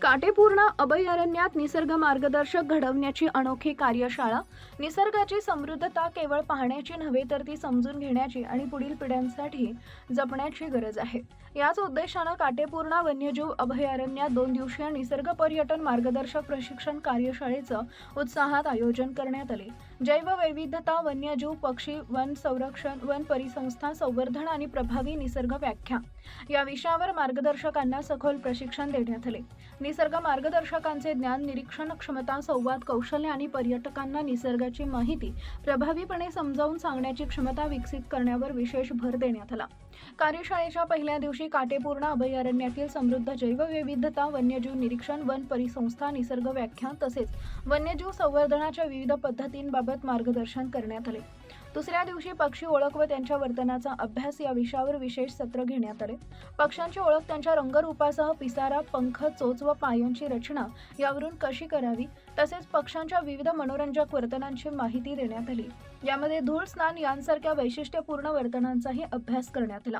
काटेपूर्णा अभयारण्यात निसर्ग मार्गदर्शक घडवण्याची अनोखी कार्यशाळा। निसर्गाची समृद्धता केवळ पाहण्याची नव्हे तर ती समजून घेण्याची आणि पुढील पिढ्यांसाठी जपण्याची गरज आहे। याच उद्देशाने काटेपूर्णा वन्यजीव अभयारण्यात 2 दिवसीय निसर्ग पर्यटन मार्गदर्शक प्रशिक्षण कार्यशाळेचं उत्साहात आयोजन करण्यात आले। जैववैविध्यता, वन्यजीव, पक्षी, वन संरक्षण, वन परिसंस्था संवर्धन आणि प्रभावी निसर्ग व्याख्या या विषयावर मार्गदर्शकांना सखोल प्रशिक्षण देण्यात आले। निसर्ग मार्गदर्शकांचे ज्ञान, निरीक्षण क्षमता, संवाद कौशल्य आणि पर्यटकांना निसर्गाची माहिती प्रभावीपणे समजावून सांगण्याची क्षमता विकसित करण्यावर विशेष भर देण्यात आला। कार्यशाळेच्या पहिल्या दिवशी काटेपूर्णा अभयारण्यातील समृद्ध जैववैविध्यता, वन्यजीव निरीक्षण, वन परिसंस्था, निसर्ग व्याख्या तसेच वन्यजीव संवर्धनाच्या विविध पद्धतींबाबत मार्गदर्शन करण्यात आले। दुसऱ्या दिवशी पक्षी ओळख व त्यांच्या वर्तनाचा अभ्यास या विषयावर विशेष सत्र घेण्यात आले। पक्ष्यांची ओळख त्यांच्या रंगरूपासह पिसारा, पंख, चोच व पायांची रचना यावरून कशी करावी तसेच पक्ष्यांच्या विविध मनोरंजक वर्तनांची माहिती देण्यात आली। यामध्ये धूळ स्नान यांसारख्या वैशिष्ट्यपूर्ण वर्तनांचाही अभ्यास करण्यात आला।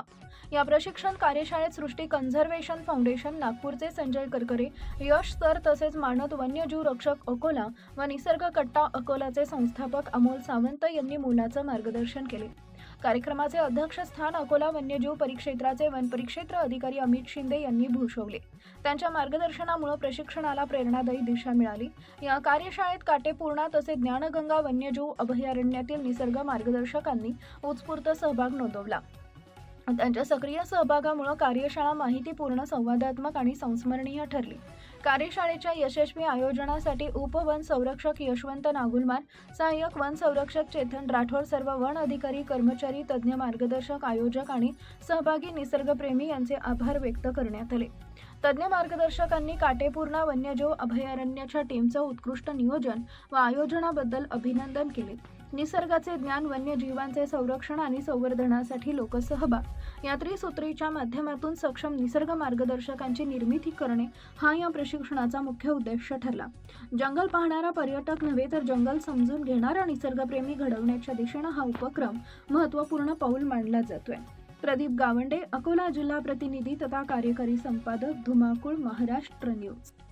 या प्रशिक्षण कार्यशाळेत सृष्टी कन्झर्वेशन फाउंडेशन, नागपूरचे संजय करकरे, यश सर तसेच मानद वन्यजीव रक्षक अकोला व निसर्ग कट्टा अकोलाचे संस्थापक अमोल सावंत यांनी मोलाचं मार्गदर्शन केले। कार्यक्रमाचे अध्यक्षस्थान अकोला वन्यजीव परिक्षेत्राचे वन परिक्षेत्र अधिकारी अमित शिंदे यांनी भूषवले। त्यांच्या मार्गदर्शनामुळे प्रशिक्षणाला प्रेरणादायी दिशा मिळाली। या कार्यशाळेत काटेपूर्णा तसेच ज्ञानगंगा वन्यजीव अभयारण्यातील निसर्ग मार्गदर्शकांनी उत्स्फूर्त सहभाग नोंदवला। त्यांच्या सक्रिय सहभागामुळे कार्यशाळा माहितीपूर्ण, संवादात्मक आणि संस्मरणीय ठरली। कार्यशाळेच्या यशस्वी आयोजनासाठी उपवन संरक्षक यशवंत नागुलमार, सहाय्यक वन संरक्षक चेतन राठोड, सर्व वन अधिकारी, कर्मचारी, तज्ज्ञ मार्गदर्शक, आयोजक आणि सहभागी निसर्गप्रेमी यांचे आभार व्यक्त करण्यात आले। तज्ज्ञ मार्गदर्शकांनी काटेपूर्णा वन्यजीव अभयारण्याच्या टीमचं उत्कृष्ट नियोजन व आयोजनाबद्दल अभिनंदन केले। निसर्गाचे ज्ञान, वन्यजीवांचे संरक्षण आणि संवर्धनासाठी लोकसहभाग या त्रिसूत्रीच्या माध्यमातून सक्षम निसर्ग मार्गदर्शकांची निर्मिती करणे हा या प्रशिक्षणाचा मुख्य उद्देश ठरला। जंगल पाहणारा पर्यटक नव्हे तर जंगल समजून घेणारा निसर्गप्रेमी घडवण्याच्या दिशेने हा उपक्रम महत्त्वपूर्ण पाऊल मानला जातोय। प्रदीप गावंडे, अकोला जिल्हा प्रतिनिधी तथा कार्यकारी संपादक, धुमाकूळ, महाराष्ट्र न्यूज।